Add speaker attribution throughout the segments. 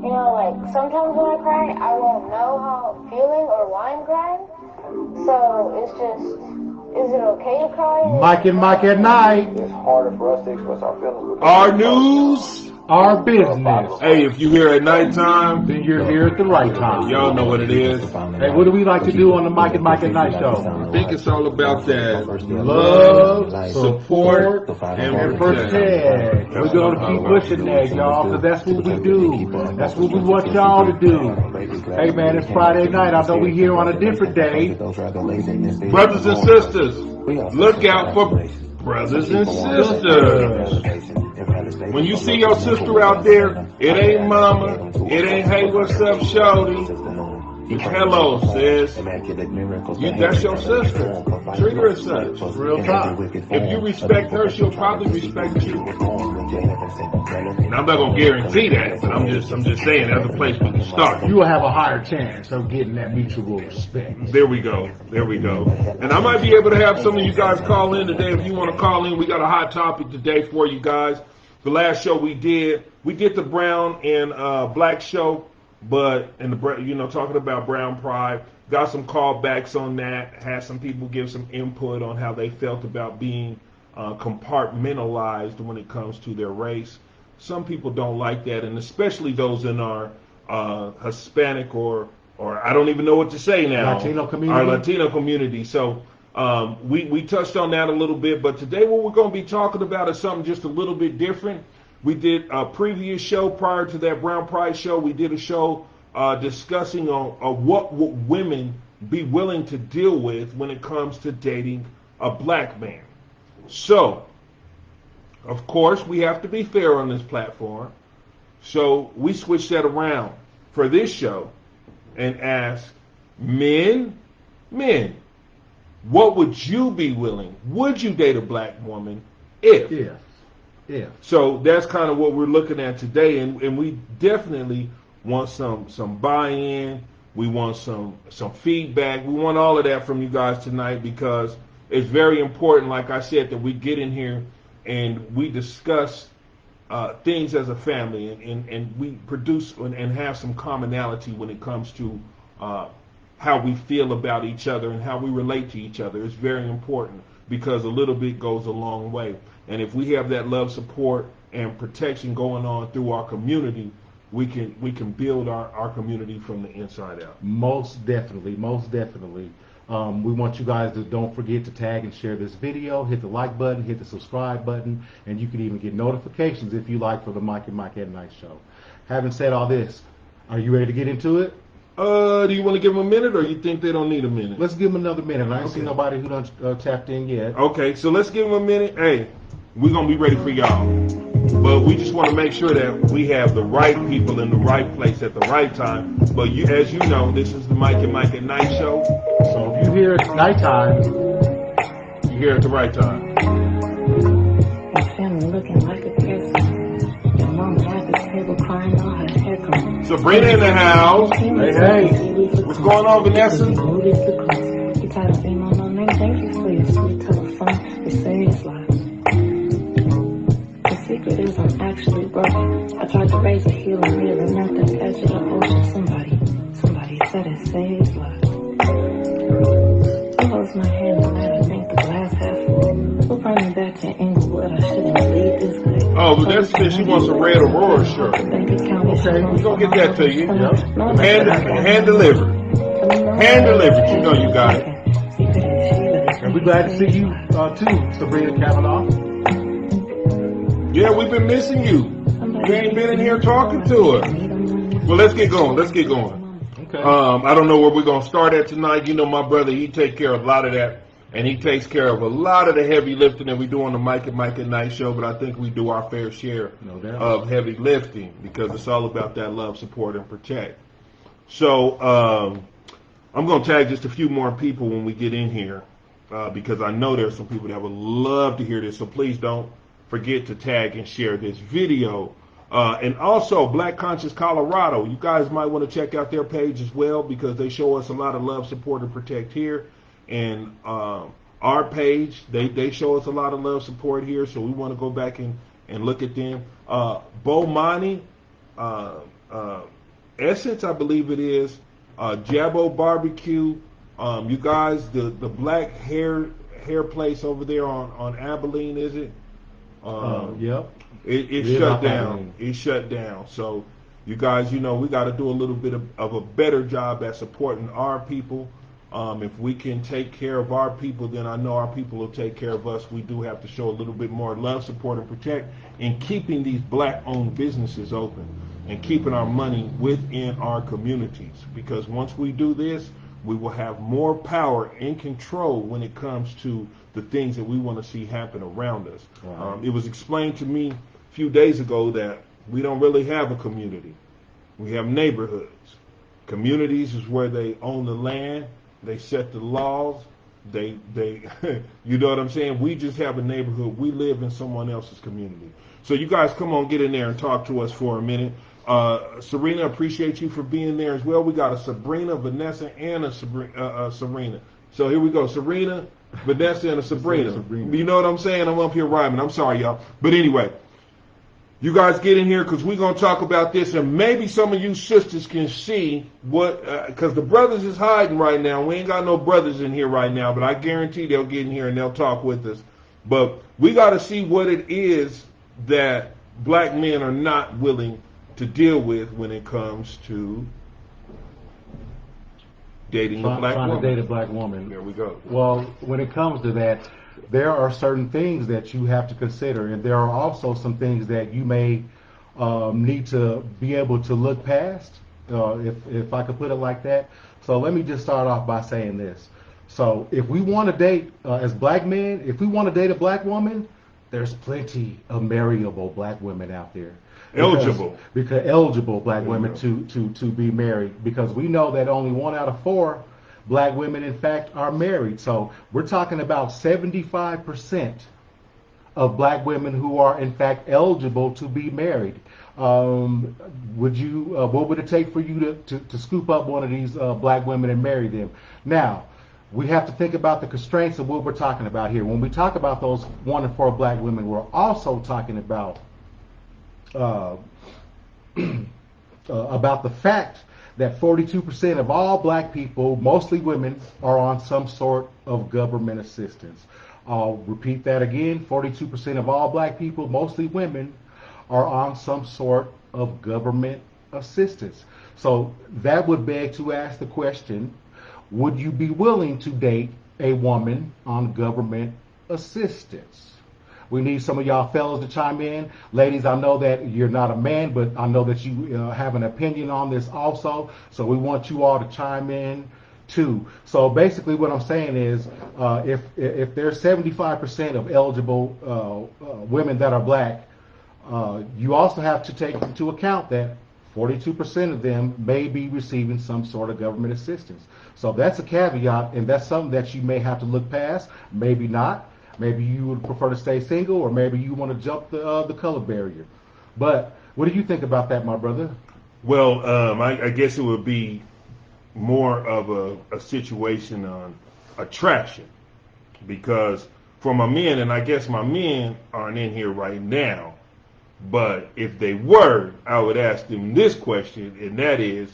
Speaker 1: You know, like, sometimes when I cry, I won't know how I'm feeling or why I'm crying. So, it's just, is it okay to cry?
Speaker 2: Mike and Mike at night.
Speaker 3: It's harder for us to express our feelings.
Speaker 4: Our news.
Speaker 2: Our business.
Speaker 4: Hey, if you hear at nighttime,
Speaker 2: Then you're here at the right time.
Speaker 4: y'all know what it is.
Speaker 2: Hey, what do we like to do on the Mike and Mike at Night show?
Speaker 4: I think it's all about that
Speaker 2: Love,
Speaker 4: support,
Speaker 2: and protect. We're going to keep pushing that, y'all, because that's what we do. That's what we want y'all to do. Hey, man, it's Friday night. I know we're here on a different day.
Speaker 4: Brothers and sisters, look out for brothers and sisters. When you see your sister out there, it ain't mama, it ain't hey, what's up, shorty. Hello, sis. That's your sister. Treat her as such.
Speaker 2: Real talk.
Speaker 4: If you respect her, she'll probably respect you. Now, I'm not gonna guarantee that, but I'm just saying that's a place we can start.
Speaker 2: You will have a higher chance of getting that mutual respect.
Speaker 4: There we go. There we go. And I might be able to have some of you guys call in today. If you want to call in, we got a hot topic today for you guys. The last show we did the brown and black show, but talking about brown pride. Got some callbacks on that. Had some people give some input on how they felt about being compartmentalized when it comes to their race. Some people don't like that, and especially those in our Hispanic or I don't even know what to say now.
Speaker 2: Latino community.
Speaker 4: Our Latino community. So we touched on that a little bit, but today what we're going to be talking about is something just a little bit different. We did a previous show prior to that Brown Pride show. We did a show discussing on what would women be willing to deal with when it comes to dating a black man. So, of course, we have to be fair on this platform. So we switched that around for this show and asked men, what would you be willing? Would you date a black woman if?
Speaker 2: Yeah.
Speaker 4: So that's kind of what we're looking at today, and we definitely want some buy-in. We want some feedback. We want all of that from you guys tonight because it's very important, like I said, that we get in here and we discuss things as a family and we produce and have some commonality when it comes to how we feel about each other and how we relate to each other. It's very important because a little bit goes a long way. And if we have that love, support, and protection going on through our community, we can build our community from the inside out.
Speaker 2: Most definitely. We want you guys to don't forget to tag and share this video, hit the like button, hit the subscribe button, and you can even get notifications if you like for the Mike and Mike at Night show. Having said all this, are you ready to get into it?
Speaker 4: Do you want to give them a minute, or you think they don't need a minute?
Speaker 2: Let's give them another minute. I ain't seen nobody who done tapped in yet.
Speaker 4: Okay, so let's give them a minute. Hey, we're going to be ready for y'all. But we just want to make sure that we have the right people in the right place at the right time. But as you know, this is the Mike and Mike at Night show.
Speaker 2: So if you hear it's nighttime,
Speaker 4: you hear at the right time.
Speaker 1: My family looking like a person. Your mom at the table crying on her hair comb.
Speaker 4: Sabrina in the house.
Speaker 2: Hey.
Speaker 4: What's going on, Vanessa?
Speaker 1: You tired of being on no name? Thank you for your sweet telephone. Your serious life. The secret is I'm actually broke. I tried to raise a healing reel and at the edge of the ocean. Somebody said it saves lives. Who holds my hand and I think the glass half full? Who brought me back to Inglewood? I shouldn't leave this way.
Speaker 4: Oh, but that's because she wants a red Aurora shirt. Okay, we're going to get that to you. Hand delivered. Hand delivered. You know you got it.
Speaker 2: And we're glad to see you too, Sabrina Kavanaugh.
Speaker 4: Yeah, we've been missing you. You ain't been in here talking to us. Well, let's get going.
Speaker 2: Okay.
Speaker 4: I don't know where we're going to start at tonight. You know, my brother, he takes care of a lot of that. And he takes care of a lot of the heavy lifting that we do on the Mike and Mike at Night show. But I think we do our fair share of heavy lifting because it's all about that love, support, and protect. So I'm going to tag just a few more people when we get in here because I know there's some people that would love to hear this. So please don't forget to tag and share this video. And also, Black Conscious Colorado, you guys might want to check out their page as well because they show us a lot of love, support, and protect here. And our page, they show us a lot of love, support here, so we want to go back and look at them. Bomani, Essence, I believe it is. Jabbo Barbecue. You guys, the black hair place over there on Abilene, is it?
Speaker 2: Yep.
Speaker 4: It shut down. It shut down. So you guys, we got to do a little bit of a better job at supporting our people. If we can take care of our people, then I know our people will take care of us. We do have to show a little bit more love, support, and protect in keeping these black-owned businesses open and keeping our money within our communities. Because once we do this, we will have more power and control when it comes to the things that we want to see happen around us. Right. It was explained to me a few days ago that we don't really have a community. We have neighborhoods. Communities is where they own the land, they set the laws, they you know what I'm saying? We just have a neighborhood. We live in someone else's community. So you guys come on, get in there and talk to us for a minute. Serena, appreciate you for being there as well. We got a Sabrina, Vanessa, and a Serena. So here we go. Serena, Vanessa, and a Sabrina. You know what I'm saying? I'm up here rhyming. I'm sorry, y'all. But anyway, you guys get in here because we're going to talk about this, and maybe some of you sisters can see what, because the brothers is hiding right now. We ain't got no brothers in here right now, but I guarantee they'll get in here and they'll talk with us. But we got to see what it is that black men are not willing to deal with when it comes to dating a black woman.
Speaker 2: Trying to date a black woman.
Speaker 4: There we go.
Speaker 2: Well, when it comes to that, there are certain things that you have to consider, and there are also some things that you may need to be able to look past, if I could put it like that. So let me just start off by saying this. So if we want to date, as black men, if we want to date a black woman, there's plenty of marryable black women out there. Because eligible black women to be married, because we know that only 1 out of 4 black women, in fact, are married. So we're talking about 75% of black women who are, in fact, eligible to be married. What would it take for you to scoop up one of these black women and marry them? Now, we have to think about the constraints of what we're talking about here. When we talk about those 1 in 4 black women, we're also talking about the fact that 42% of all black people, mostly women, are on some sort of government assistance. I'll repeat that again. 42% of all black people, mostly women, are on some sort of government assistance. So that would beg to ask the question, would you be willing to date a woman on government assistance? We need some of y'all fellas to chime in. Ladies, I know that you're not a man, but I know that you have an opinion on this also. So we want you all to chime in too. So basically what I'm saying is if there's 75% of eligible women that are black, you also have to take into account that 42% of them may be receiving some sort of government assistance. So that's a caveat, and that's something that you may have to look past, maybe not. Maybe you would prefer to stay single, or maybe you want to jump the color barrier. But what do you think about that, my brother?
Speaker 4: Well, I guess it would be more of a situation on attraction, because for my men, and I guess my men aren't in here right now, but if they were, I would ask them this question, and that is,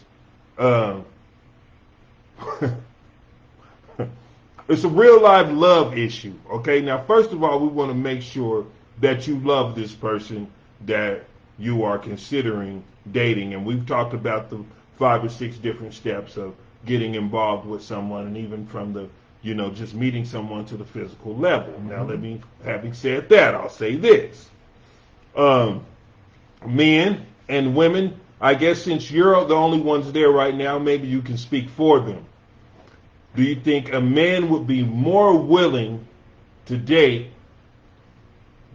Speaker 4: it's a real life love issue, okay? Now, first of all, we want to make sure that you love this person that you are considering dating. And we've talked about the 5 or 6 different steps of getting involved with someone, and even from the, just meeting someone to the physical level. Now, having said that, I'll say this. Men and women, I guess since you're the only ones there right now, maybe you can speak for them. Do you think a man would be more willing to date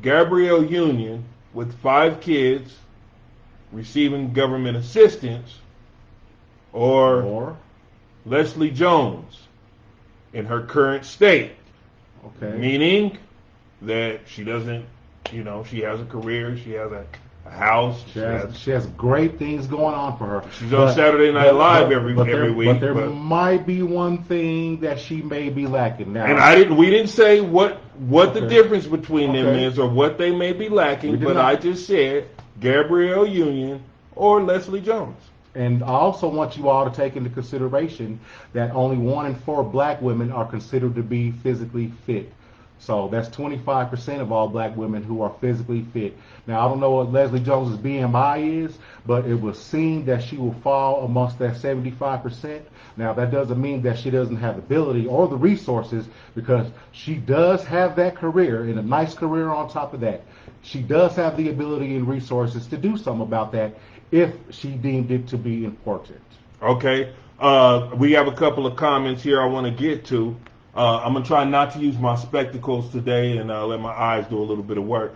Speaker 4: Gabrielle Union with 5 kids, receiving government assistance, or Leslie Jones in her current state?
Speaker 2: Okay.
Speaker 4: Meaning that she doesn't, she has a career, she has a house.
Speaker 2: She has great things going on for her.
Speaker 4: She's on Saturday Night Live every week.
Speaker 2: But there might be one thing that she may be lacking now.
Speaker 4: And we didn't say what the difference between them is or what they may be lacking, but I just said Gabrielle Union or Leslie Jones.
Speaker 2: And I also want you all to take into consideration that only 1 in 4 black women are considered to be physically fit. So that's 25% of all black women who are physically fit. Now, I don't know what Leslie Jones's BMI is, but it was seen that she will fall amongst that 75%. Now, that doesn't mean that she doesn't have the ability or the resources, because she does have that career, and a nice career on top of that. She does have the ability and resources to do something about that if she deemed it to be important.
Speaker 4: Okay. We have a couple of comments here I want to get to. I'm going to try not to use my spectacles today and let my eyes do a little bit of work.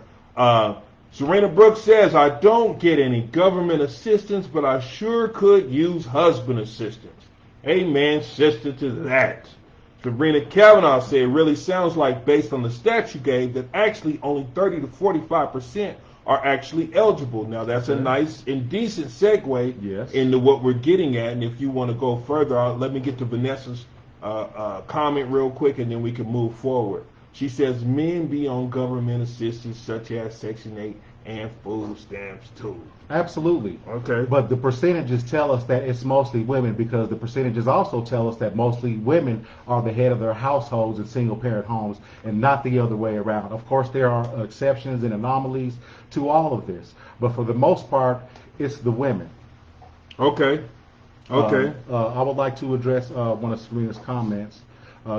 Speaker 4: Serena Brooks says, I don't get any government assistance, but I sure could use husband assistance. Amen, sister, to that. Sabrina Kavanaugh said, it really sounds like, based on the stats you gave, that actually only 30 to 45% are actually eligible. Now, that's a nice and decent segue into what we're getting at. And if you want to go further, let me get to Vanessa's comment real quick, and then we can move forward. She says men be on government assistance such as Section 8 and food stamps too.
Speaker 2: Absolutely.
Speaker 4: Okay.
Speaker 2: But the percentages tell us that it's mostly women, because the percentages also tell us that mostly women are the head of their households in single parent homes and not the other way around. Of course, there are exceptions and anomalies to all of this, but for the most part, it's the women.
Speaker 4: Okay. Okay.
Speaker 2: I would like to address one of Serena's comments.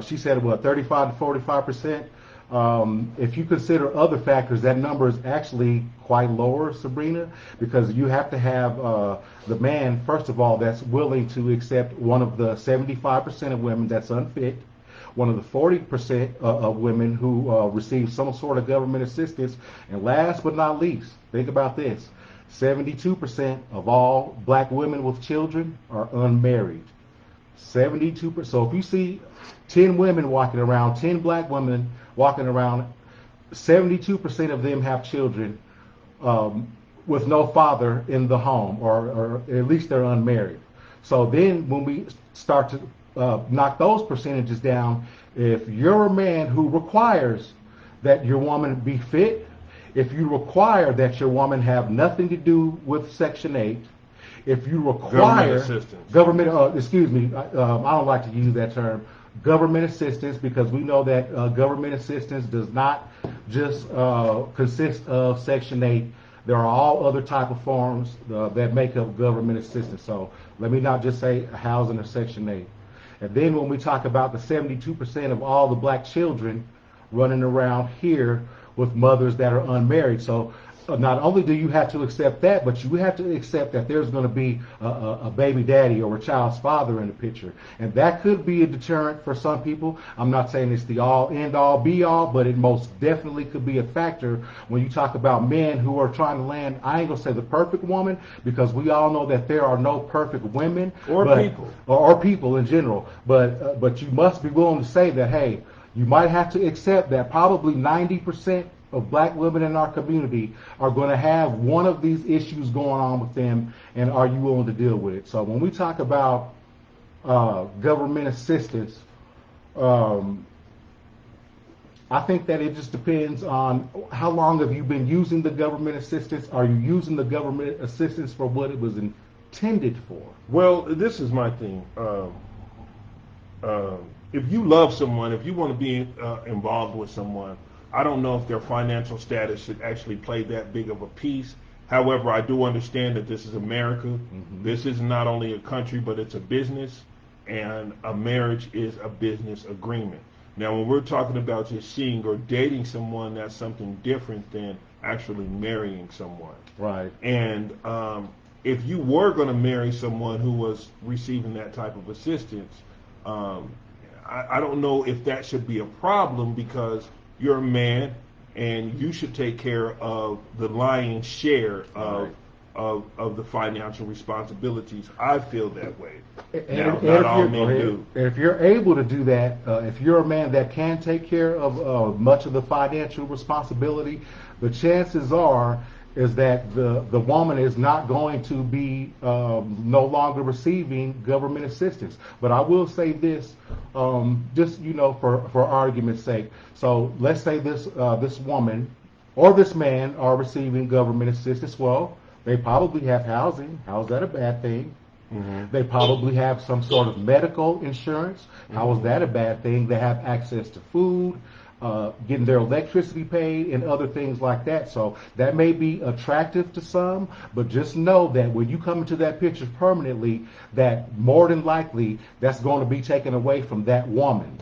Speaker 2: She said, 35 to 45%? If you consider other factors, that number is actually quite lower, Sabrina, because you have to have the man, first of all, that's willing to accept one of the 75% of women that's unfit, one of the 40% of women who receive some sort of government assistance, and last but not least, think about this, 72% of all black women with children are unmarried. 72%. So if you see 10 women walking around, 10 black women walking around, 72% of them have children with no father in the home, or at least they're unmarried. So then when we start to knock those percentages down, if you're a man who requires that your woman be fit, if you require that your woman have nothing to do with Section 8, if you require government assistance, I don't like to use that term, government assistance, because we know that government assistance does not just consist of Section 8. There are all other type of forms that make up government assistance. So let me not just say housing or Section 8. And then when we talk about the 72% of all the black children running around here with mothers that are unmarried. So not only do you have to accept that, but you have to accept that there's going to be a baby daddy or a child's father in the picture. And that could be a deterrent for some people. I'm not saying it's the all, end all, be all, but it most definitely could be a factor when you talk about men who are trying to land, I ain't going to say the perfect woman, because we all know that there are no perfect women. Or people in general. But you must be willing to say that, hey, you might have to accept that probably 90% of black women in our community are going to have one of these issues going on with them, and are you willing to deal with it? So when we talk about government assistance, I think that it just depends on how long have you been using the government assistance. Are you using the government assistance for what it was intended for?
Speaker 4: Well, this is my thing. If you love someone, if you want to be involved with someone, I don't know if their financial status should actually play that big of a piece. However, I do understand that this is America. Mm-hmm. This is not only a country, but it's a business, and a marriage is a business agreement. Now, when we're talking about just seeing or dating someone, that's something different than actually marrying someone.
Speaker 2: Right.
Speaker 4: And if you were going to marry someone who was receiving that type of assistance, I don't know if that should be a problem, because you're a man and you should take care of the lion's share of the financial responsibilities. I feel that way. Now, not all men do.
Speaker 2: And if you're able to do that, if you're a man that can take care of much of the financial responsibility, the chances are is that the woman is not going to be no longer receiving government assistance. But I will say this, just for argument's sake. So let's say this woman or this man are receiving government assistance. Well, they probably have housing. How's that a bad thing? They probably have some sort of medical insurance. How is that a bad thing? They have access to food, getting their electricity paid, and other things like that. So that may be attractive to some, but just know that when you come into that picture permanently, that more than likely that's going to be taken away from that woman.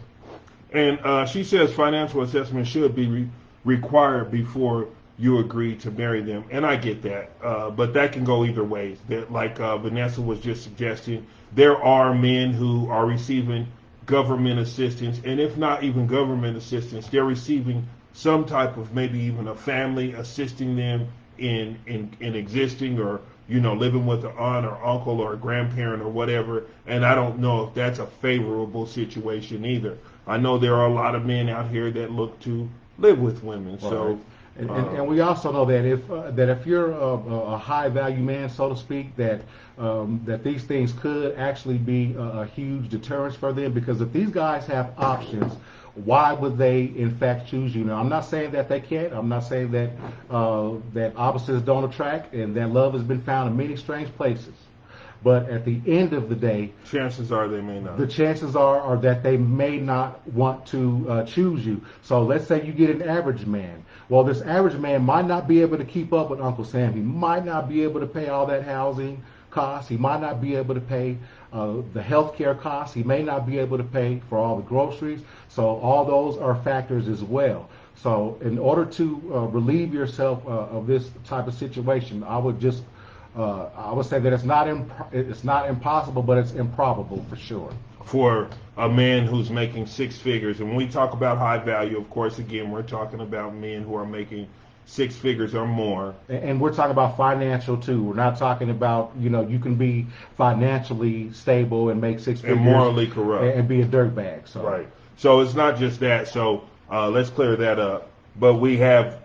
Speaker 4: And she says financial assessment should be required before you agree to marry them. And I get that. But that can go either ways. That, like Vanessa was just suggesting, there are men who are receiving government assistance, and if not even government assistance, they're receiving some type of, maybe even a family assisting them in existing, or living with an aunt or uncle or a grandparent or whatever. And I don't know if that's a favorable situation either. I know there are a lot of men out here that look to live with women. Right. So.
Speaker 2: And we also know that if you're a high value man, so to speak, that these things could actually be a huge deterrence for them, because if these guys have options, why would they in fact choose you? Now, I'm not saying that they can't. I'm not saying that that opposites don't attract, and that love has been found in many strange places. But at the end of the day,
Speaker 4: chances are they may not.
Speaker 2: The chances are that they may not want to choose you. So let's say you get an average man. Well, this average man might not be able to keep up with Uncle Sam. He might not be able to pay all that housing costs. He might not be able to pay the health care costs. He may not be able to pay for all the groceries. So all those are factors as well. So in order to relieve yourself of this type of situation, I would say that it's not impossible, but it's improbable for sure.
Speaker 4: For a man who's making six figures, and when we talk about high value, of course, again, we're talking about men who are making six figures or more.
Speaker 2: And we're talking about financial too. We're not talking about, you can be financially stable and make six figures
Speaker 4: and morally corrupt
Speaker 2: and be a dirtbag. So.
Speaker 4: Right. So it's not just that. So let's clear that up. But we have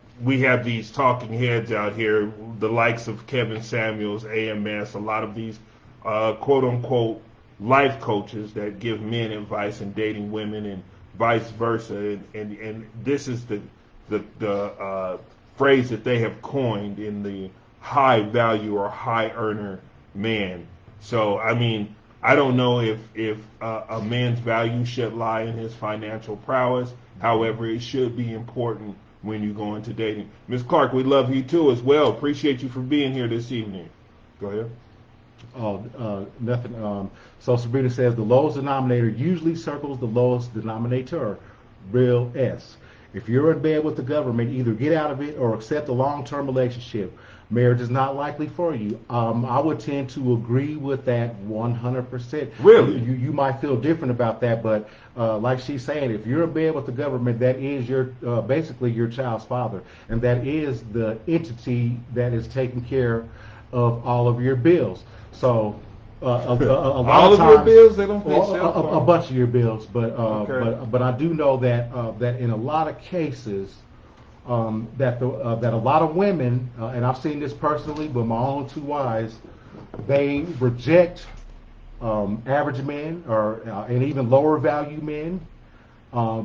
Speaker 4: these talking heads out here, the likes of Kevin Samuels, AMS, a lot of these quote-unquote life coaches that give men advice in dating women and vice versa. And this is the phrase that they have coined in the high value or high earner man. So, I mean, I don't know if a man's value should lie in his financial prowess. However, it should be important when you go into dating. Ms. Clark, we love you too as well. Appreciate you for being here this evening. Go ahead.
Speaker 2: Oh, nothing. So Sabrina says the lowest denominator usually circles the lowest denominator, real S. If you're in bed with the government, either get out of it or accept a long-term relationship. Marriage is not likely for you. I would tend to agree with that 100%.
Speaker 4: Really?
Speaker 2: You might feel different about that, but like she's saying, if you're in bed with the government, that is your basically your child's father, and that is the entity that is taking care of all of your bills. So a lot
Speaker 4: all
Speaker 2: of
Speaker 4: of your bills, they don't pay
Speaker 2: a bunch of your bills, but
Speaker 4: okay.
Speaker 2: but I do know that that in a lot of cases. That a lot of women, and I've seen this personally with my own two wives, they reject average men or and even lower value men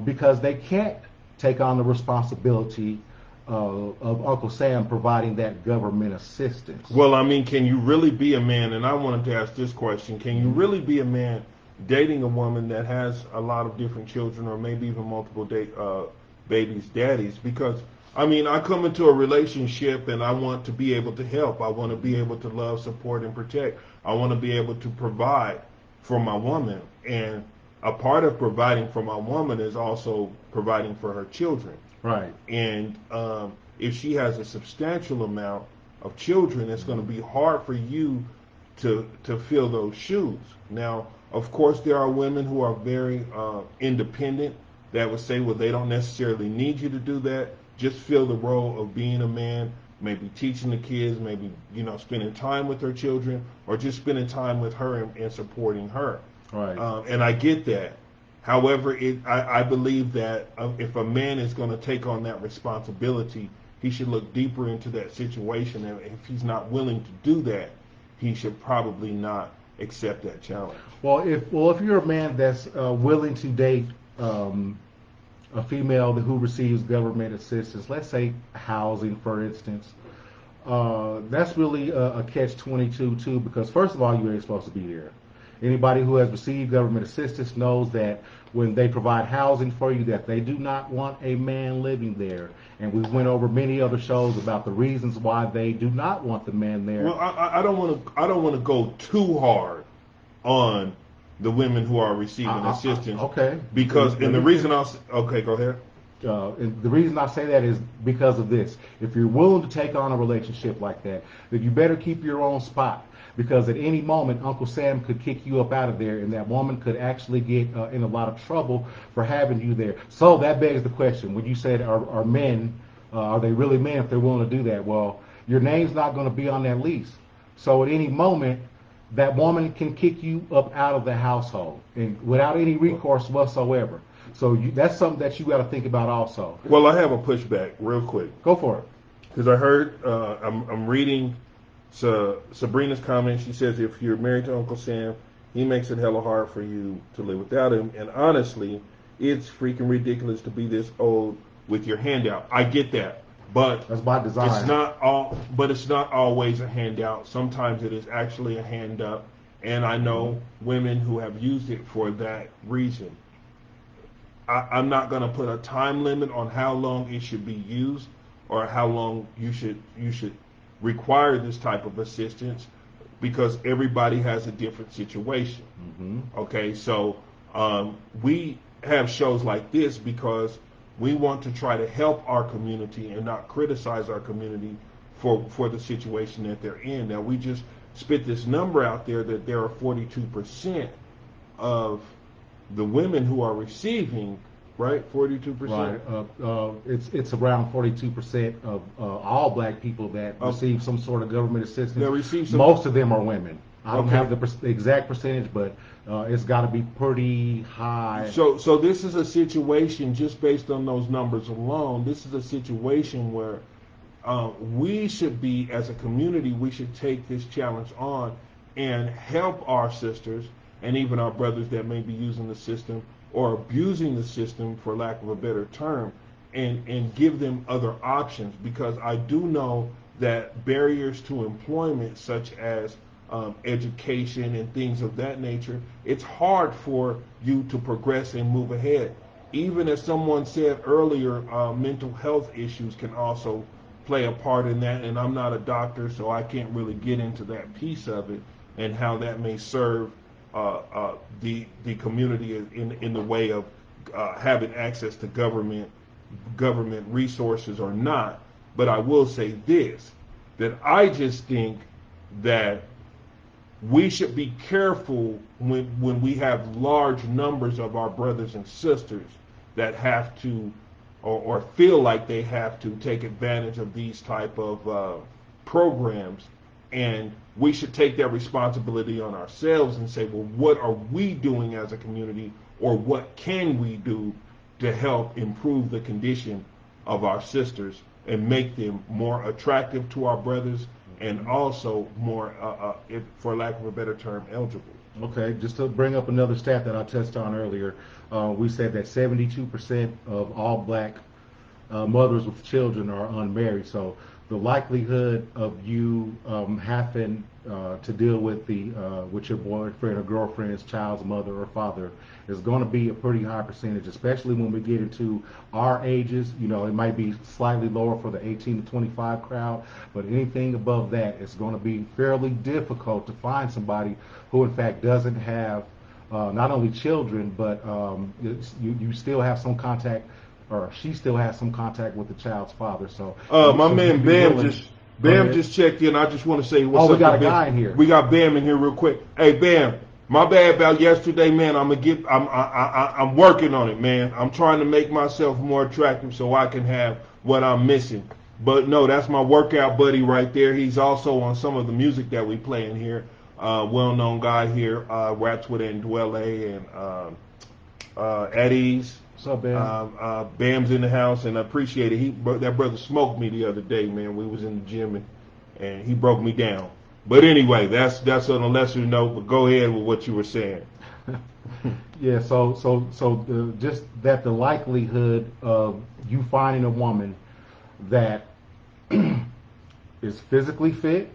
Speaker 2: because they can't take on the responsibility of Uncle Sam providing that government assistance.
Speaker 4: Well, I mean, can you really be a man? And I wanted to ask this question: can you really be a man dating a woman that has a lot of different children, or maybe even multiple babies' daddies? Because I mean, I come into a relationship and I want to be able to help. I want to be able to love, support, and protect. I want to be able to provide for my woman. And a part of providing for my woman is also providing for her children.
Speaker 2: Right.
Speaker 4: And if she has a substantial amount of children, it's going to be hard for you to fill those shoes. Now, of course, there are women who are very independent that would say, well, they don't necessarily need you to do that. Just fill the role of being a man, maybe teaching the kids, maybe, spending time with her children, or just spending time with her and supporting her.
Speaker 2: Right.
Speaker 4: And I get that. However, I believe that if a man is going to take on that responsibility, he should look deeper into that situation. And if he's not willing to do that, he should probably not accept that challenge.
Speaker 2: Well, if you're a man that's willing to date a female who receives government assistance, let's say housing, for instance, That's really a catch-22 too, because first of all, you ain't supposed to be there. Anybody who has received government assistance knows that when they provide housing for you, that they do not want a man living there. And we went over many other shows about the reasons why they do not want the man there.
Speaker 4: Well, I don't want to go too hard on the women who are receiving assistance.
Speaker 2: Okay.
Speaker 4: Because and the reason okay, go ahead.
Speaker 2: And the reason I say that is because of this. If you're willing to take on a relationship like that, then you better keep your own spot. Because at any moment, Uncle Sam could kick you up out of there, and that woman could actually get in a lot of trouble for having you there. So that begs the question: when you said are men, are they really men if they're willing to do that? Well, your name's not going to be on that lease. So at any moment, that woman can kick you up out of the household, and without any recourse whatsoever. So that's something that you got to think about also.
Speaker 4: Well, I have a pushback real quick.
Speaker 2: Go for it.
Speaker 4: Because I heard, I'm reading Sabrina's comment. She says, if you're married to Uncle Sam, he makes it hella hard for you to live without him. And honestly, it's freaking ridiculous to be this old with your handout. I get that. But
Speaker 2: that's by design.
Speaker 4: It's not always a handout. Sometimes it is actually a hand up. And I know women who have used it for that reason. I'm not going to put a time limit on how long it should be used or how long you should require this type of assistance, because everybody has a different situation. Okay, so we have shows like this because we want to try to help our community and not criticize our community for the situation that they're in. Now, we just spit this number out there that there are 42% of the women who are receiving, right? 42%.
Speaker 2: Right. It's around 42% of all black people that receive some sort of government assistance.
Speaker 4: They receive
Speaker 2: Most of them are women. I don't have the exact percentage, but it's got to be pretty high.
Speaker 4: So this is a situation, just based on those numbers alone, this is a situation where we should be, as a community, we should take this challenge on and help our sisters and even our brothers that may be using the system or abusing the system, for lack of a better term, and give them other options. Because I do know that barriers to employment, such as education and things of that nature, it's hard for you to progress and move ahead. Even as someone said earlier, mental health issues can also play a part in that, and I'm not a doctor, so I can't really get into that piece of it and how that may serve the community in the way of having access to government resources or not. But I will say this, that I just think that we should be careful when we have large numbers of our brothers and sisters that have to or feel like they have to take advantage of these type of programs. And we should take that responsibility on ourselves and say, well, what are we doing as a community, or what can we do to help improve the condition of our sisters and make them more attractive to our brothers and also more, for lack of a better term, eligible.
Speaker 2: Okay, just to bring up another stat that I touched on earlier, we said that 72% of all black mothers with children are unmarried. So the likelihood of you having to deal with with your boyfriend or girlfriend's child's mother or father is going to be a pretty high percentage, especially when we get into our ages. You know, it might be slightly lower for the 18 to 25 crowd, but anything above that, it's going to be fairly difficult to find somebody who, in fact, doesn't have not only children, but you still have some contact, or she still has some contact with the child's father. So
Speaker 4: my man Bam just checked in. I just want to say what's up.
Speaker 2: We got a guy in here.
Speaker 4: We got Bam in here real quick. Hey Bam, my bad about yesterday, man. I'm working on it, man. I'm trying to make myself more attractive so I can have what I'm missing. But no, that's my workout buddy right there. He's also on some of the music that we play in here. Well-known guy here, raps with Ndwele and Eddie's.
Speaker 2: What's up, Bam?
Speaker 4: Bam's in the house, and I appreciate it. That brother smoked me the other day, man. We was in the gym, and he broke me down. But anyway, that's on a lesser note. But go ahead with what you were saying.
Speaker 2: Yeah. So just that, the likelihood of you finding a woman that, you know, is going to be able to provide housing for you, that they do not want a man living there, and we want you guys to don't forget to tag and share this video. Hit the like button, hit the subscribe button, hit the sultry little bell so you can get notifications if you like for the Mike and Mike at Night show. is physically fit,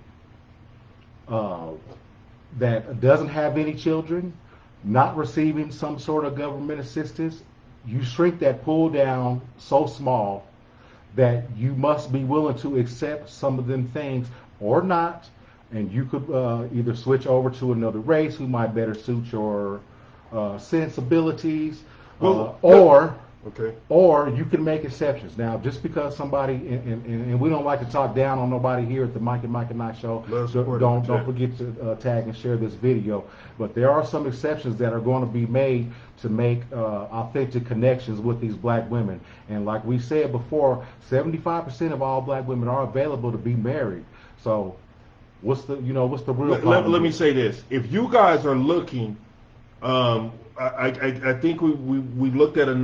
Speaker 2: that doesn't have any children, not receiving some sort of government assistance, you shrink that pool down so small that you must be willing to accept some of them things or not, and you could either switch over to another race who might better suit your sensibilities, or you can make exceptions. Now, just because somebody, and we don't like to talk down on nobody here at the Mike and Ike Show, don't forget to tag and share this video. But there are some exceptions that are going to be made to make authentic connections with these black women. And like we said before, 75% of all black women are available to be married. So what's the real problem?
Speaker 4: Let me say this. If you guys are looking, I think we looked at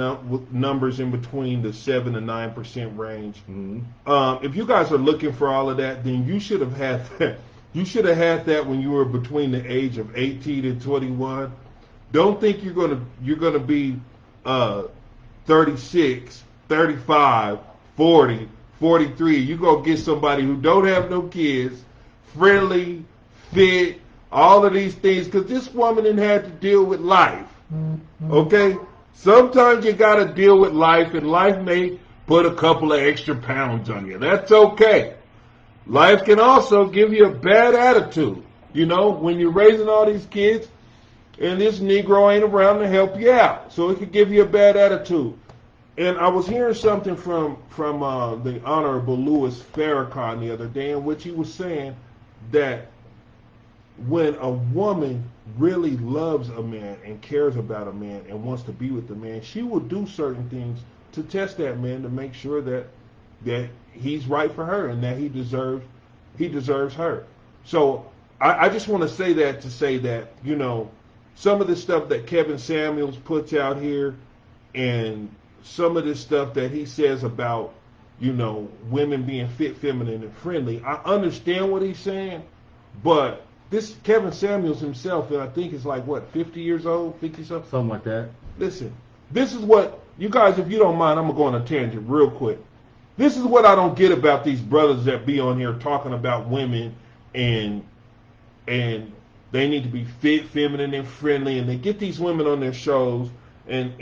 Speaker 4: numbers in between the 7 and 9% range. Mm-hmm. If you guys are looking for all of that, then you should have had that. You should have had that when you were between the age of 18 and 21. Don't think you're gonna be 36, 35, 40, 43. You gonna get somebody who don't have no kids, friendly, fit, all of these things, because this woman didn't have to deal with life. Okay? Sometimes you got to deal with life, and life may put a couple of extra pounds on you. That's okay. Life can also give you a bad attitude. You know, when you're raising all these kids, and this Negro ain't around to help you out. So it could give you a bad attitude. And I was hearing something from the Honorable Louis Farrakhan the other day, in which he was saying that when a woman really loves a man and cares about a man and wants to be with the man, she will do certain things to test that man to make sure that he's right for her and that he deserves her. So I just want to say that, you know, some of the stuff that Kevin Samuels puts out here and some of this stuff that he says about, you know, women being fit, feminine, and friendly, I understand what he's saying, but this Kevin Samuels himself, I think, is like, what, 50 years old, 50-something?
Speaker 2: Something like that.
Speaker 4: Listen, this is what, you guys, if you don't mind, I'm going to go on a tangent real quick. This is what I don't get about these brothers that be on here talking about women and they need to be fit, feminine, and friendly, and they get these women on their shows and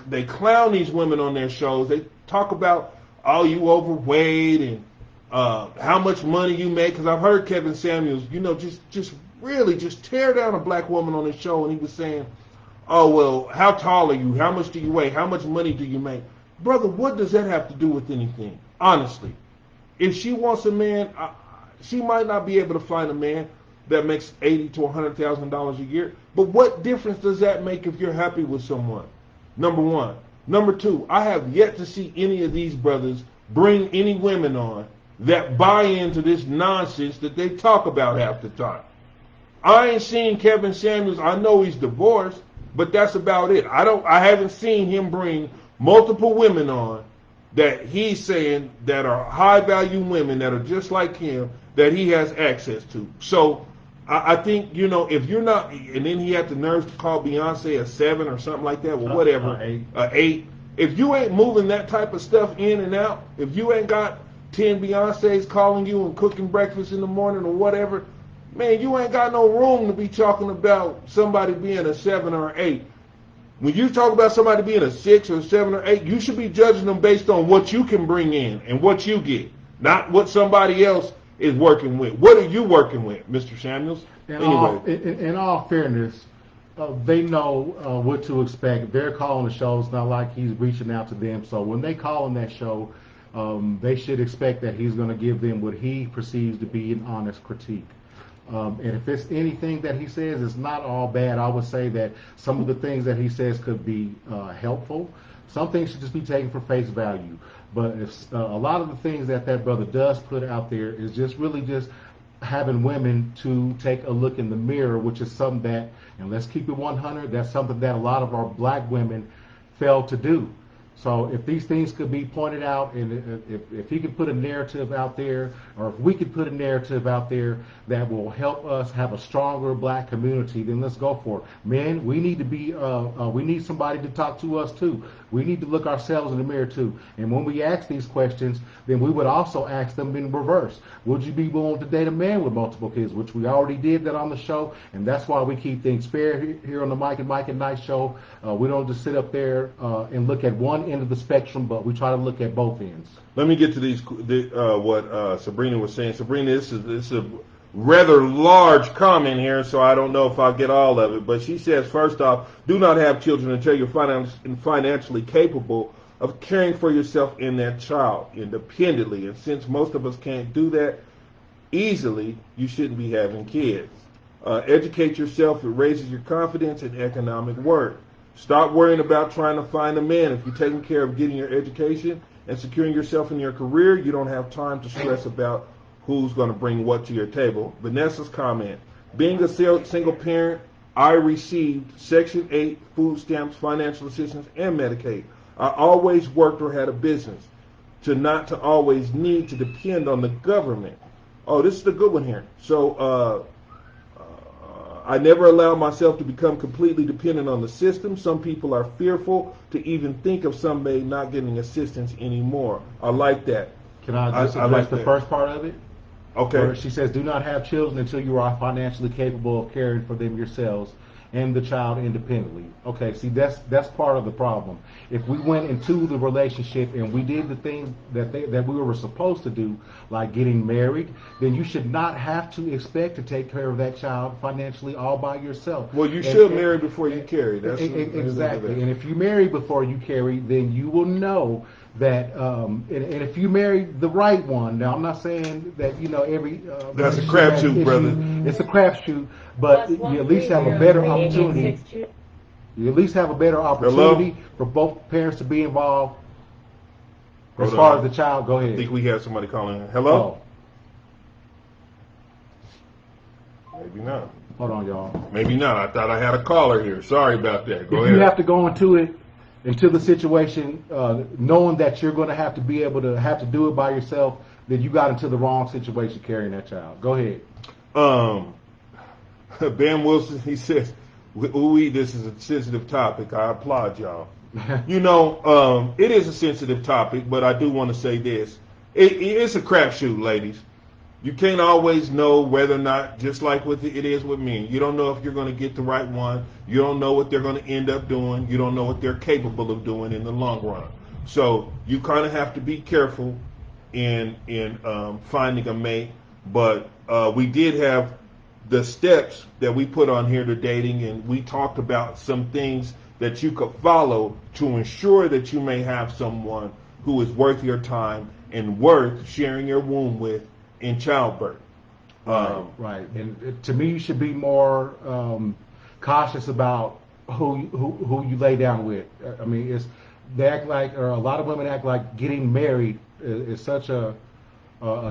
Speaker 4: they clown these women on their shows. They talk about, oh, you overweight and how much money you make, because I've heard Kevin Samuels, you know, just really tear down a black woman on his show, and he was saying, oh, well, how tall are you? How much do you weigh? How much money do you make? Brother, what does that have to do with anything? Honestly, if she wants a man, she might not be able to find a man that makes $80,000 to $100,000 a year, but what difference does that make if you're happy with someone? Number one. Number two, I have yet to see any of these brothers bring any women on that buy into this nonsense that they talk about half the time. I ain't seen Kevin Samuels. I know he's divorced, but that's about it. I haven't seen him bring multiple women on that he's saying that are high value women that are just like him that he has access to. So I think, you know, if you're not, and then he had the nerve to call Beyonce a 7 or something like that, well, whatever, a 8. If you ain't moving that type of stuff in and out, if you ain't got 10 Beyoncés calling you and cooking breakfast in the morning or whatever, man, you ain't got no room to be talking about somebody being a 7 or an 8. When you talk about somebody being a 6 or a 7 or 8, you should be judging them based on what you can bring in and what you get, not what somebody else is working with. What are you working with, Mr. Samuels?
Speaker 2: In all fairness, they know what to expect. They're calling the show. It's not like he's reaching out to them. So when they call on that show, they should expect that he's going to give them what he perceives to be an honest critique. And if it's anything that he says is not all bad, I would say that some of the things that he says could be helpful. Some things should just be taken for face value. But if, a lot of the things that brother does put out there is just really just having women to take a look in the mirror, which is something that, and let's keep it 100, that's something that a lot of our black women fail to do. So if these things could be pointed out, and if he could put a narrative out there, or if we could put a narrative out there that will help us have a stronger black community, then let's go for it. Men, we need to be, we need somebody to talk to us too. We need to look ourselves in the mirror too. And when we ask these questions, then we would also ask them in reverse. Would you be willing to date a man with multiple kids? Which we already did that on the show, and that's why we keep things fair here on the Mike at Night show. We don't just sit up there and look at one end of the spectrum, but we try to look at both ends.
Speaker 4: Let me get to what Sabrina was saying. Sabrina, this is a rather large comment here, so I don't know if I'll get all of it. But she says, first off, do not have children until you're financially capable of caring for yourself and that child independently. And since most of us can't do that easily, you shouldn't be having kids. Educate yourself. It raises your confidence and economic worth. Stop worrying about trying to find a man. If you're taking care of getting your education and securing yourself in your career, you don't have time to stress about who's going to bring what to your table. Vanessa's comment, being a single parent, I received Section 8 food stamps, financial assistance, and Medicaid. I always worked or had a business not to always need to depend on the government. Oh, this is the good one here. So, I never allowed myself to become completely dependent on the system. Some people are fearful to even think of somebody not getting assistance anymore. I like that.
Speaker 2: Can I just address the first part of it?
Speaker 4: Okay.
Speaker 2: Where she says, do not have children until you are financially capable of caring for them yourselves and the child independently. Okay, see, that's part of the problem. If we went into the relationship and we did the things that we were supposed to do, like getting married, then you should not have to expect to take care of that child financially all by yourself.
Speaker 4: Well, you should marry before you carry. That's
Speaker 2: exactly. And if you marry before you carry, then you will know that, and if you marry the right one, now I'm not saying that every
Speaker 4: that's a crapshoot, brother.
Speaker 2: It's a crapshoot, but you at least have a better opportunity. You at least have a better opportunity for both parents to be involved. As far as the child, go ahead.
Speaker 4: I think we have somebody calling. Hello? Maybe not.
Speaker 2: Hold on, y'all.
Speaker 4: Maybe not. I thought I had a caller here. Sorry about that. Go ahead.
Speaker 2: You have to go into the situation knowing that you're going to have to be able to do it by yourself, then you got into the wrong situation carrying that child. Go ahead.
Speaker 4: Bam Wilson, he says, ooh, this is a sensitive topic. I applaud y'all. It is a sensitive topic, but I do want to say this. It's a crapshoot, ladies. You can't always know whether or not, just like it is with men. You don't know if you're going to get the right one. You don't know what they're going to end up doing. You don't know what they're capable of doing in the long run. So you kind of have to be careful in finding a mate. But we did have the steps that we put on here to dating, and we talked about some things that you could follow to ensure that you may have someone who is worth your time and worth sharing your womb with in childbirth.
Speaker 2: Right. And to me, you should be more cautious about who you lay down with. I mean, they act like, or a lot of women act like getting married is such a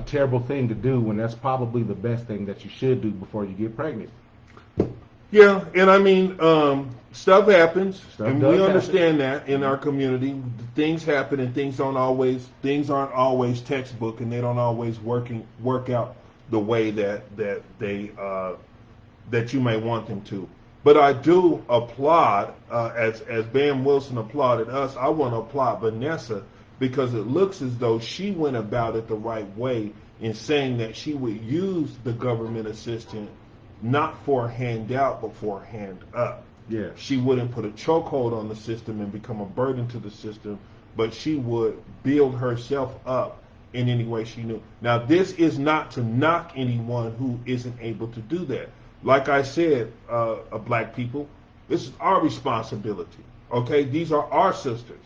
Speaker 2: terrible thing to do, when that's probably the best thing that you should do before you get pregnant.
Speaker 4: Yeah, and I mean, stuff happens, and we understand that in our community. Things happen, and things aren't always textbook, and they don't always work out the way that you may want them to. But I do applaud, as Bam Wilson applauded us, I want to applaud Vanessa, because it looks as though she went about it the right way in saying that she would use the government assistance not for a handout, but for a hand up.
Speaker 2: Yeah.
Speaker 4: She wouldn't put a chokehold on the system and become a burden to the system, but she would build herself up in any way she knew. Now, this is not to knock anyone who isn't able to do that. Like I said, black people, this is our responsibility. Okay, these are our sisters.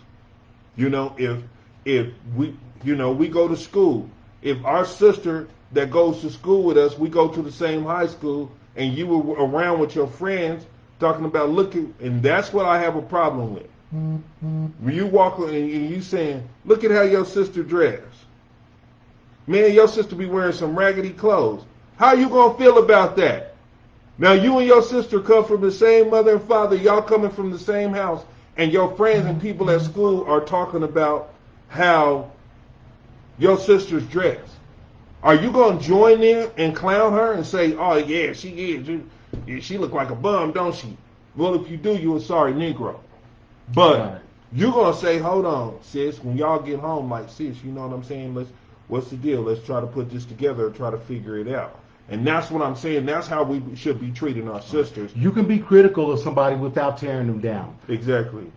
Speaker 4: If we go to school, if our sister that goes to school with us, we go to the same high school, and you were around with your friends talking about and that's what I have a problem with. When you walk and you saying, look at how your sister dressed. Man, your sister be wearing some raggedy clothes. How you gonna feel about that? Now you and your sister come from the same mother and father, y'all coming from the same house, and your friends and people at school are talking about how your sister's dress, are you going to join them and clown her and say, oh, yeah, she is. Yeah, she look like a bum, don't she? Well, if you do, you're a sorry Negro. But
Speaker 2: Right.
Speaker 4: you're going to say, hold on, sis, when y'all get home, like, sis, you know what I'm saying? What's the deal? Let's try to put this together and try to figure it out. And that's what I'm saying. That's how we should be treating our sisters.
Speaker 2: You can be critical of somebody without tearing them down.
Speaker 4: Exactly.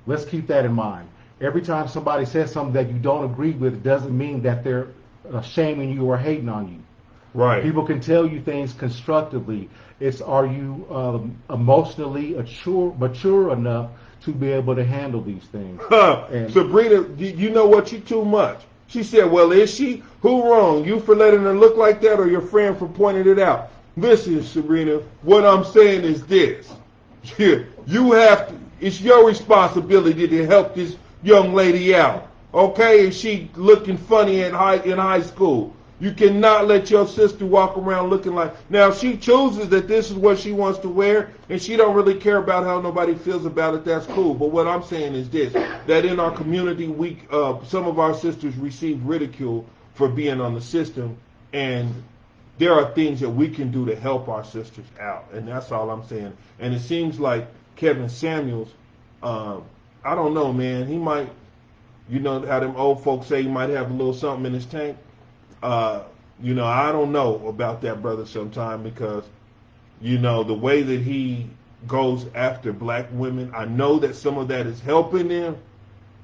Speaker 2: Let's keep that in mind. Every time somebody says something that you don't agree with, doesn't mean that they're shaming you or hating on you.
Speaker 4: Right.
Speaker 2: People can tell you things constructively. It's, are you emotionally mature enough to be able to handle these things? And
Speaker 4: Sabrina, you know what? You too much. She said, well, is she? Who wrong? You for letting her look like that or your friend for pointing it out? Listen, Sabrina, what I'm saying is this. You have to, it's your responsibility to help this young lady out. Okay? Is she looking funny in high school? You cannot let your sister walk around looking like, now if she chooses that this is what she wants to wear and she don't really care about how nobody feels about it, that's cool. But what I'm saying is this, that in our community, some of our sisters receive ridicule for being on the system, and there are things that we can do to help our sisters out, and that's all I'm saying. And it seems like Kevin Samuels, I don't know, man, he might, you know how them old folks say he might have a little something in his tank. You know, I don't know about that brother sometime because, you know, the way that he goes after black women, I know that some of that is helping them,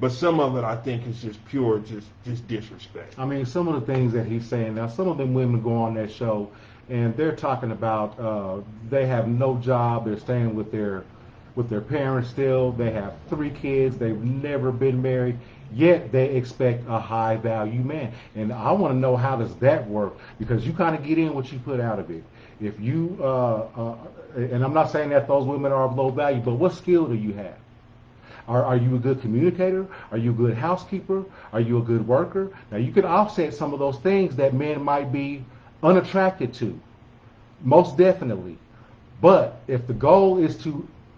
Speaker 4: but some of it I think is just pure, just disrespect.
Speaker 2: I mean, some of the things that he's saying now, some of them women go on that show and they're talking about they have no job, they're staying with their parents still, they have 3 kids, they've never been married, yet they expect a high value man. And I want to know, how does that work? Because you kind of get in what you put out of it. If you, and I'm not saying that those women are of low value, but what skill do you have? Are you a good communicator? Are you a good housekeeper? Are you a good worker? Now you can offset some of those things that men might be unattracted to, most definitely. But if the goal is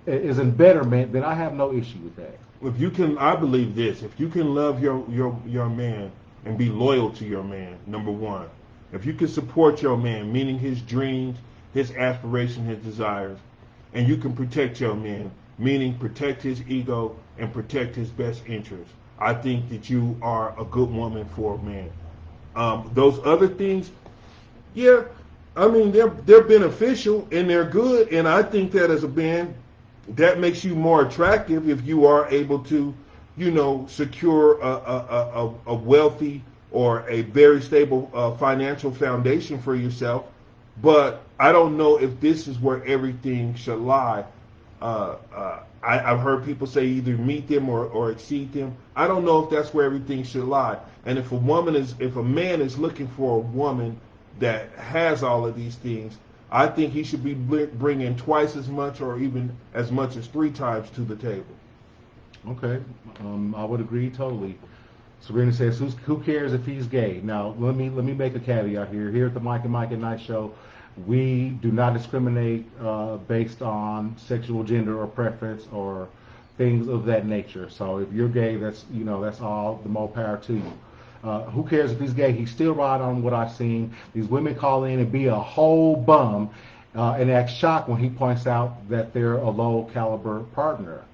Speaker 2: in betterment, then I have no issue with that.
Speaker 4: If you can, I believe this, if you can love your man and be loyal to your man, number one, if you can support your man, meaning his dreams, his aspirations, his desires, and you can protect your man, meaning protect his ego and protect his best interests, I think that you are a good woman for a man. Those other things, yeah, I mean, they're beneficial and they're good, and I think that as a man, that makes you more attractive if you are able to, you know, secure a wealthy or a very stable financial foundation for yourself. But I don't know if this is where everything should lie. I've heard people say either meet them or exceed them. I don't know if that's where everything should lie. And if a man is looking for a woman that has all of these things, I think he should be bringing twice as much or even as much as 3 times to the table.
Speaker 2: Okay, I would agree totally. Sabrina says, who cares if he's gay? Now, let me make a caveat here. Here at the Mike and Night Show, we do not discriminate based on sexual gender or preference or things of that nature. So if you're gay, that's all the more power to you. Who cares if he's gay? He's still right on what I've seen. These women call in and be a whole bum and act shocked when he points out that they're a low caliber partner.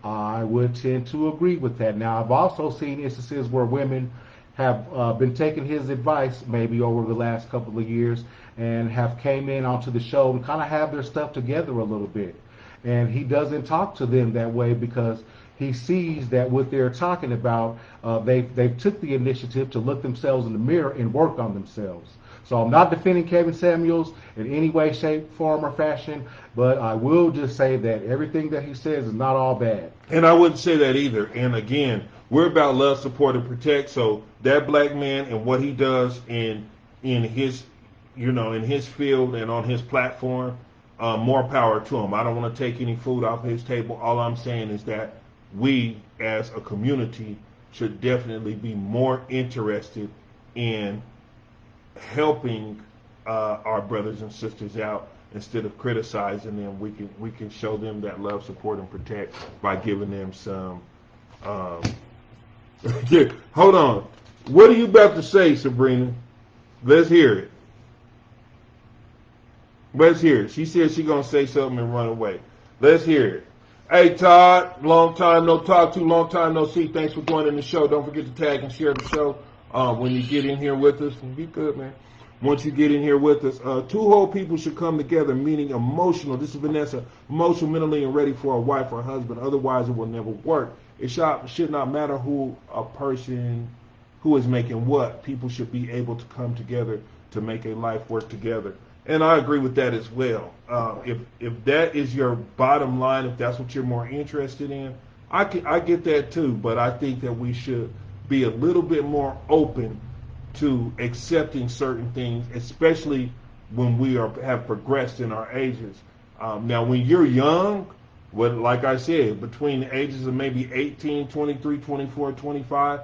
Speaker 2: I would tend to agree with that. Now, I've also seen instances where women have been taking his advice maybe over the last couple of years and have came in onto the show and kind of have their stuff together a little bit. And he doesn't talk to them that way because he sees that what they're talking about, they've took the initiative to look themselves in the mirror and work on themselves. So I'm not defending Kevin Samuels in any way, shape, form, or fashion, but I will just say that everything that he says is not all bad.
Speaker 4: And I wouldn't say that either. And again, we're about love, support, and protect. So that black man and what he does in his field and on his platform, more power to him. I don't want to take any food off his table. All I'm saying is that we as a community should definitely be more interested in helping our brothers and sisters out. Instead of criticizing them, we can show them that love, support, and protect by giving them some. Yeah, hold on. What are you about to say, Sabrina? Let's hear it. Let's hear it. She said she's gonna say something and run away. Let's hear it. Hey Todd, long time no talk to, long time no see. Thanks for joining the show. Don't forget to tag and share the show when you get in here with us. Be good, man. Once you get in here with us, two whole people should come together, meaning emotional. This is Vanessa, emotional, mentally, and ready for a wife or husband. Otherwise, it will never work. It should not matter who a person who is making what. People should be able to come together to make a life work together. And I agree with that as well. If that is your bottom line, if that's what you're more interested in, I get that too. But I think that we should be a little bit more open to accepting certain things, especially when we have progressed in our ages. Now, when you're young, like I said, between the ages of maybe 18, 23, 24, 25,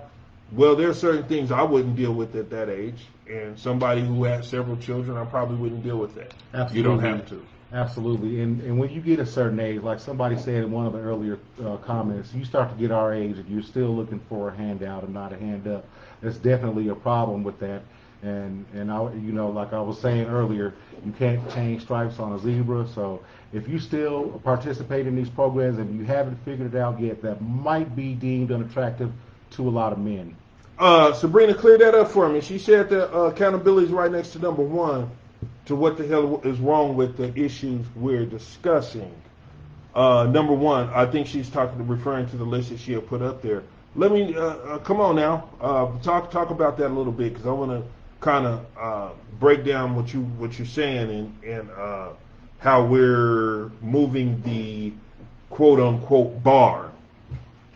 Speaker 4: well, there are certain things I wouldn't deal with at that age. And somebody who has several children, I probably wouldn't deal with that.
Speaker 2: Absolutely.
Speaker 4: You don't have to.
Speaker 2: Absolutely. And when you get a certain age, like somebody said in one of the earlier comments, you start to get our age and you're still looking for a handout and not a hand up. There's definitely a problem with that. And I, like I was saying earlier, you can't change stripes on a zebra. So if you still participate in these programs and you haven't figured it out yet, that might be deemed unattractive to a lot of men.
Speaker 4: Sabrina, clear that up for me. She said that accountability is right next to number one to what the hell is wrong with the issues we're discussing. Number one, I think she's referring to the list that she had put up there. Let me come on now, talk about that a little bit, because I want to kind of break down what you're saying and how we're moving the quote unquote bar.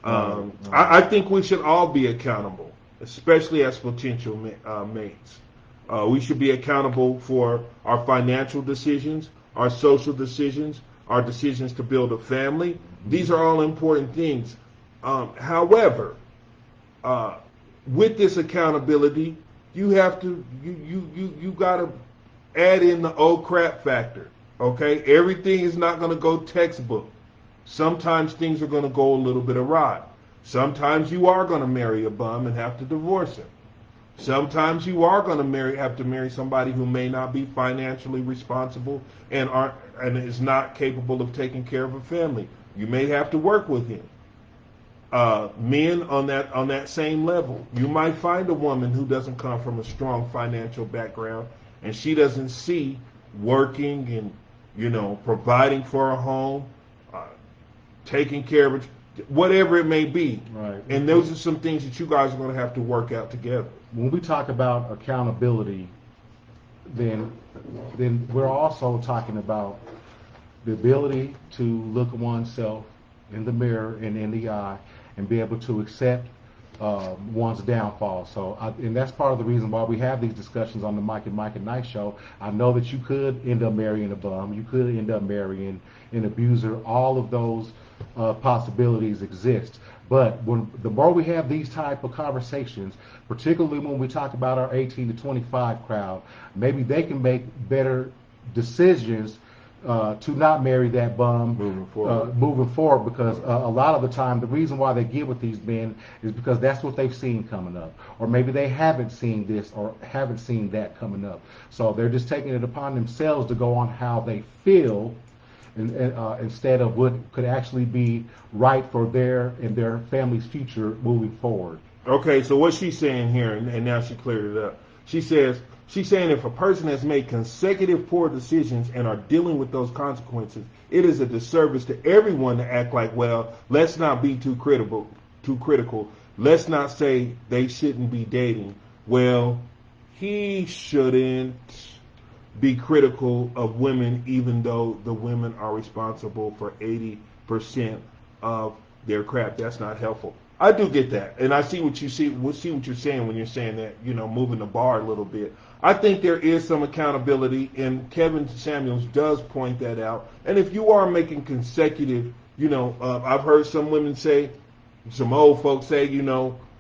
Speaker 4: I think we should all be accountable, especially as potential mates. We should be accountable for our financial decisions, our social decisions, our decisions to build a family. These are all important things. However, with this accountability, you have to you got to add in the oh crap factor. Okay, everything is not going to go textbook. Sometimes things are going to go a little bit awry. Sometimes you are going to marry a bum and have to divorce him. Sometimes you are going to have to marry somebody who may not be financially responsible and is not capable of taking care of a family. You may have to work with him. Men on that same level, you might find a woman who doesn't come from a strong financial background, and she doesn't see working and providing for a home, taking care of it, whatever it may be.
Speaker 2: Right.
Speaker 4: And those are some things that you guys are going to have to work out together.
Speaker 2: When we talk about accountability, then we're also talking about the ability to look at oneself in the mirror and in the eye and be able to accept one's downfall. And that's part of the reason why we have these discussions on the Mike and Night show. I know that you could end up marrying a bum, you could end up marrying an abuser. All of those possibilities exist. But the more we have these type of conversations, particularly when we talk about our 18 to 25 crowd, maybe they can make better decisions to not marry that bum moving forward, because a lot of the time the reason why they get with these men is because that's what they've seen coming up, or maybe they haven't seen this or haven't seen that coming up, so they're just taking it upon themselves to go on how they feel instead of what could actually be right for their and their family's future moving forward.
Speaker 4: Okay, so what she's saying here, and now she cleared it up, she's saying if a person has made consecutive poor decisions and are dealing with those consequences, it is a disservice to everyone to act like, well, let's not be too critical. Let's not say they shouldn't be dating. Well, he shouldn't be critical of women, even though the women are responsible for 80% of their crap. That's not helpful. I do get that, and I see what you're saying when you're saying that, moving the bar a little bit. I think there is some accountability, and Kevin Samuels does point that out. And if you are making consecutive, I've heard some women say, some old folks say,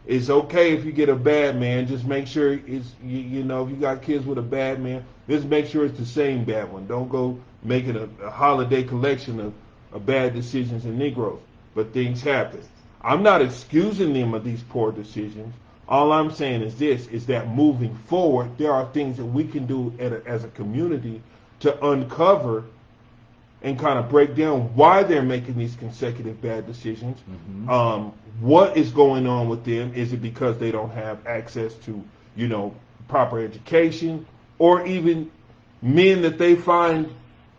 Speaker 4: It's okay if you get a bad man. Just make sure it's you know, if you got kids with a bad man, just make sure it's the same bad one. Don't go making a holiday collection of bad decisions and Negroes. But things happen. I'm not excusing them of these poor decisions. All I'm saying is this: is that moving forward, there are things that we can do as a community to uncover and kind of break down why they're making these consecutive bad decisions. What is going on with them? Is it because they don't have access to, you know, proper education, or even men that they find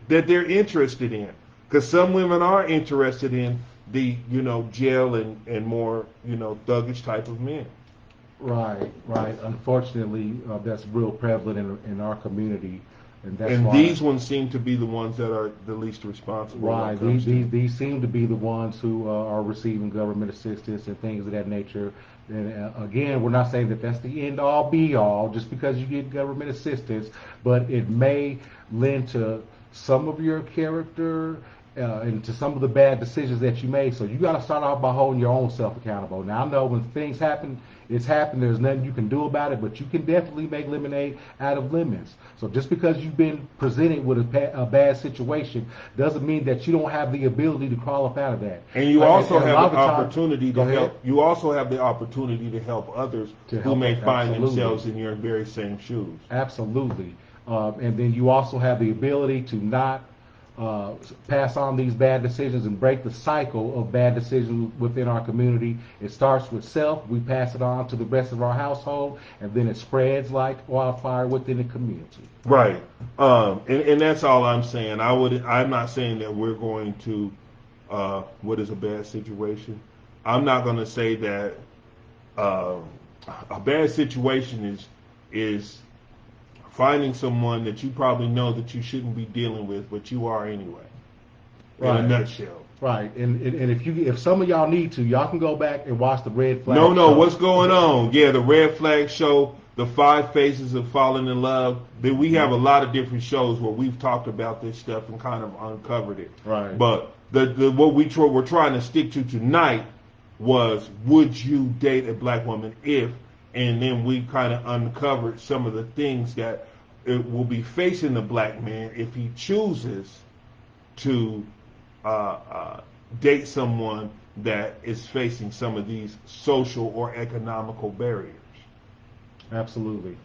Speaker 4: that they're interested in? Because some women are interested in the, you know, jail and more, you know, thuggish type of men.
Speaker 2: Right. Unfortunately, that's real prevalent in our community.
Speaker 4: And
Speaker 2: why,
Speaker 4: these ones seem to be the ones that are the least responsible.
Speaker 2: Right. These seem to be the ones who are receiving government assistance and things of that nature. And again, we're not saying that that's the end all be all just because you get government assistance, but it may lend to some of your character and to some of the bad decisions that you made. So you got to start off by holding your own self accountable. Now, I know when things happen, it's happened. There's nothing you can do about it, but you can definitely make lemonade out of lemons. So just because you've been presented with a bad situation doesn't mean that you don't have the ability to crawl up out of that.
Speaker 4: And you also have the opportunity to help. You also have the opportunity to help others who may find themselves in your very same shoes.
Speaker 2: Absolutely. And then you also have the ability to not pass on these bad decisions and break the cycle of bad decisions within our community. It starts with self, we pass it on to the rest of our household, and then it spreads like wildfire within the community.
Speaker 4: Right. And that's all I'm saying. I'm not saying that we're going to what is a bad situation. I'm not going to say that a bad situation is finding someone that you probably know that you shouldn't be dealing with, but you are anyway.
Speaker 2: Right.
Speaker 4: In a nutshell.
Speaker 2: Right. And if some of y'all need to, y'all can go back and watch the Red Flag
Speaker 4: No,
Speaker 2: show.
Speaker 4: what's going on? Yeah, the Red Flag show, the 5 Phases of Falling in Love. We have a lot of different shows where we've talked about this stuff and kind of uncovered it.
Speaker 2: Right.
Speaker 4: But what we're trying to stick to tonight was, would you date a black woman if? And then we kind of uncovered some of the things that it will be facing the black man if he chooses to date someone that is facing some of these social or economical barriers.
Speaker 2: Absolutely.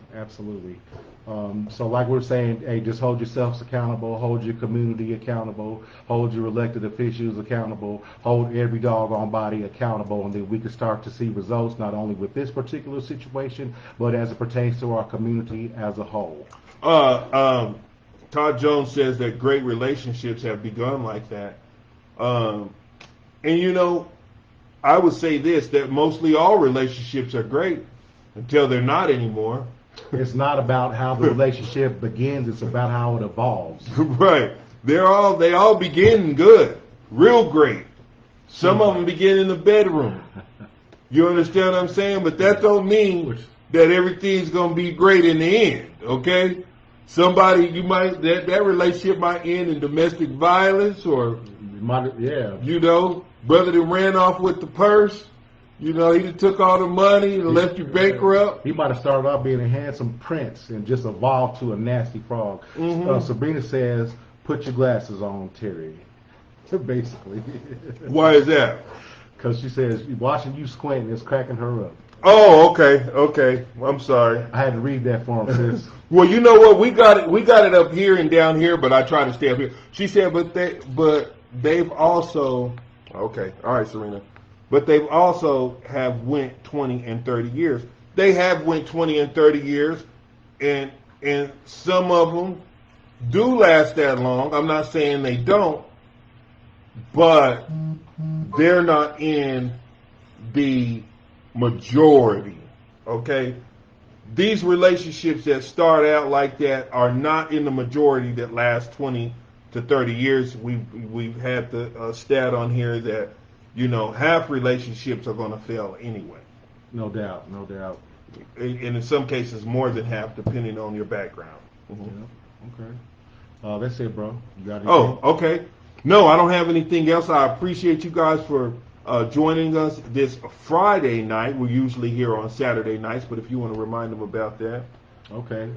Speaker 2: So like we're saying, hey, just hold yourselves accountable, hold your community accountable, hold your elected officials accountable, hold every doggone body accountable, and then we can start to see results not only with this particular situation, but as it pertains to our community as a whole.
Speaker 4: Todd Jones says that great relationships have begun like that. And you know, I would say this, that mostly all relationships are great until they're not anymore.
Speaker 2: It's not about how the relationship begins, it's about how it evolves.
Speaker 4: Right. They all begin good, real great. Some of them begin in the bedroom. You understand what I'm saying? But that don't mean that everything's going to be great in the end, okay? Somebody, that relationship might end in domestic violence, or, you know, brother that ran off with the purse. You know, he just took all the money and left you bankrupt.
Speaker 2: He might have started off being a handsome prince and just evolved to a nasty frog. Sabrina says, put your glasses on, Terry. Basically.
Speaker 4: Why is that?
Speaker 2: Because she says, watching you squint is cracking her up.
Speaker 4: Oh, okay. I'm sorry.
Speaker 2: I had to read that for him, sis.
Speaker 4: Well, you know what? We got it up here and down here, but I try to stay up here. She said, but they've also, okay, all right, Serena. But they've also have went 20 and 30 years. They have went 20 and 30 years, and some of them do last that long. I'm not saying they don't, but they're not in the majority, okay? These relationships that start out like that are not in the majority that last 20 to 30 years. We've had the stat on here that, you know, half relationships are going to fail anyway.
Speaker 2: No doubt.
Speaker 4: And in some cases, more than half, depending on your background.
Speaker 2: Yeah, okay. That's it, bro. You got anything?
Speaker 4: Oh, okay. No, I don't have anything else. I appreciate you guys for joining us this Friday night. We're usually here on Saturday nights, but if you want to remind them about that.
Speaker 2: Okay.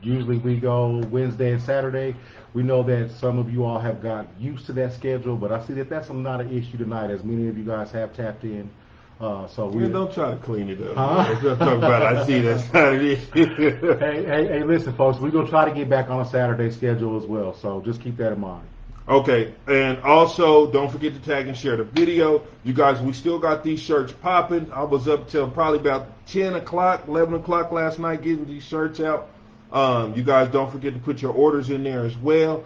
Speaker 2: Usually we go Wednesday and Saturday. We know that some of you all have got used to that schedule, but I see that that's not an issue tonight, as many of you guys have tapped in. So we
Speaker 4: don't try to clean it up.
Speaker 2: Huh?
Speaker 4: Let's not talk about it. I see that's not an issue.
Speaker 2: hey, listen, folks. We're gonna try to get back on a Saturday schedule as well. So just keep that in mind.
Speaker 4: Okay, and also don't forget to tag and share the video. You guys, we still got these shirts popping. I was up till probably about 10 o'clock, 11 o'clock last night getting these shirts out. You guys don't forget to put your orders in there as well.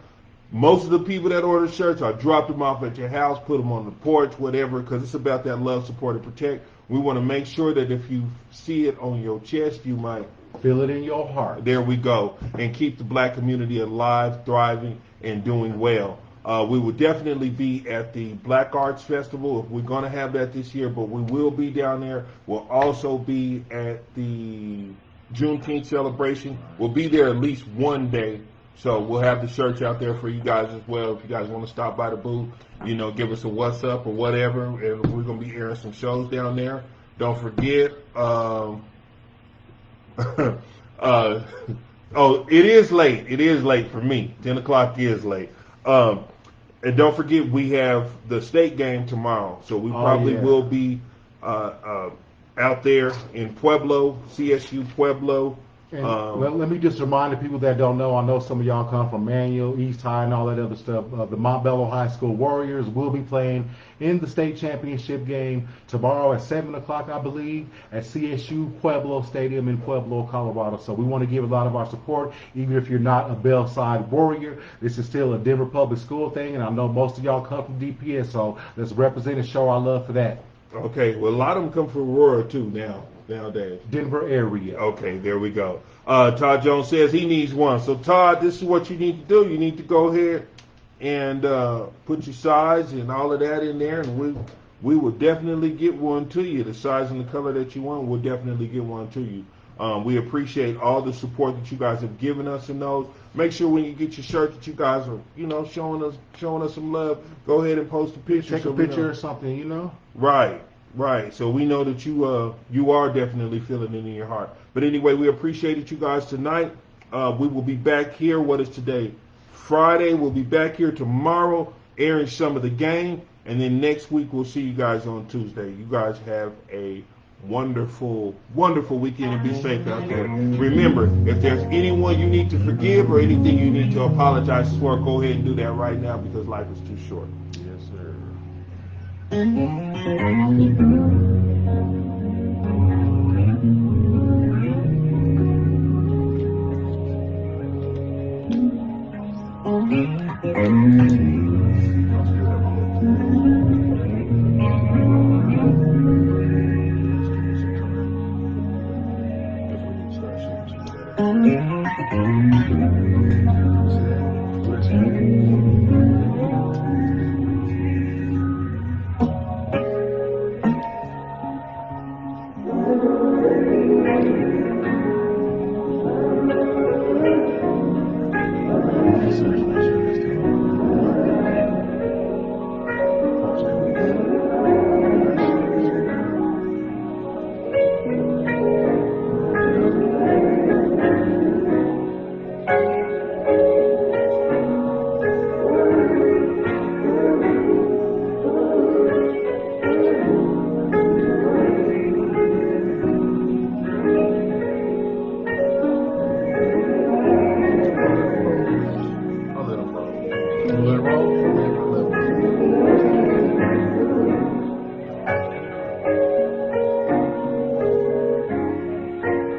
Speaker 4: Most of the people that order shirts, I dropped them off at your house, put them on the porch, whatever, because it's about that love, support, and protect. We want to make sure that if you see it on your chest, you might
Speaker 2: feel it in your heart.
Speaker 4: There we go. And keep the black community alive, thriving, and doing well. We will definitely be at the Black Arts Festival. We're going to have that this year, but we will be down there. We'll also be at the Juneteenth celebration. We'll be there at least one day. So we'll have the shirts out there for you guys as well. If you guys want to stop by the booth, give us a what's up or whatever. And we're going to be airing some shows down there. Don't forget, it is late. It is late for me. 10 o'clock is late. And don't forget, we have the state game tomorrow. So we probably will be out there in Pueblo, CSU Pueblo.
Speaker 2: And let me just remind the people that don't know, I know some of y'all come from Manual, East High, and all that other stuff. The Montbello High School Warriors will be playing in the state championship game tomorrow at 7 o'clock, I believe, at CSU Pueblo Stadium in Pueblo, Colorado. So we want to give a lot of our support, even if you're not a Bellside Warrior. This is still a Denver Public School thing, and I know most of y'all come from DPS, so let's represent and show our love for that.
Speaker 4: Okay, well, a lot of them come from Aurora, too, nowadays.
Speaker 2: Denver area.
Speaker 4: Okay, there we go. Todd Jones says he needs one. So, Todd, this is what you need to do. You need to go ahead and put your size and all of that in there, and we will definitely get one to you. The size and the color that you want, we'll definitely get one to you. We appreciate all the support that you guys have given us in those. Make sure when you get your shirt that you guys are, showing us some love. Go ahead and post a picture.
Speaker 2: Take a picture or something,
Speaker 4: Right. So we know that you are definitely feeling it in your heart. But anyway, we appreciated you guys tonight. We will be back here. What is today? Friday. We'll be back here tomorrow, airing some of the game, and then next week we'll see you guys on Tuesday. You guys have a wonderful, wonderful weekend and be safe out there. Remember, if there's anyone you need to forgive or anything you need to apologize for, go ahead and do that right now because life is too short.
Speaker 2: Yes, sir.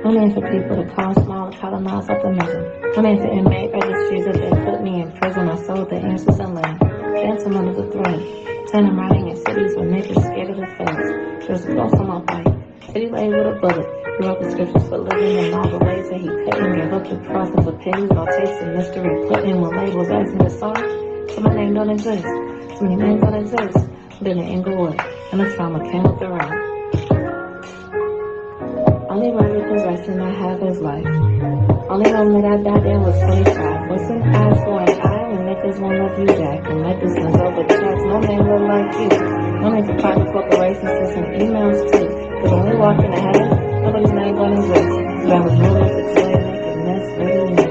Speaker 1: I'm in for people to call small and colonize optimism. I'm into inmate registries that they put me in prison. I sold the answers and land. Dancing under the throne. Turning riding in cities where niggas scared of the feds. There's a ghost on my bike. City laid with a bullet. He wrote the scriptures for living and all the ways that he couldn't give up the process of pennies while tasting mystery. Putting when labels asking me sorry. So my name don't exist. So many names don't exist. Been in Inglewood. And the trauma came up the road. Only worry possession I have is life. Only moment I died there was 25. What's an eye for an eye when niggas won't love you back? And medicines over checks, no name look like you. Money for private corporations to send emails to. Cause when we walk in the heaven, nobody's name on his list. Cause I was no less explaining, cause that's very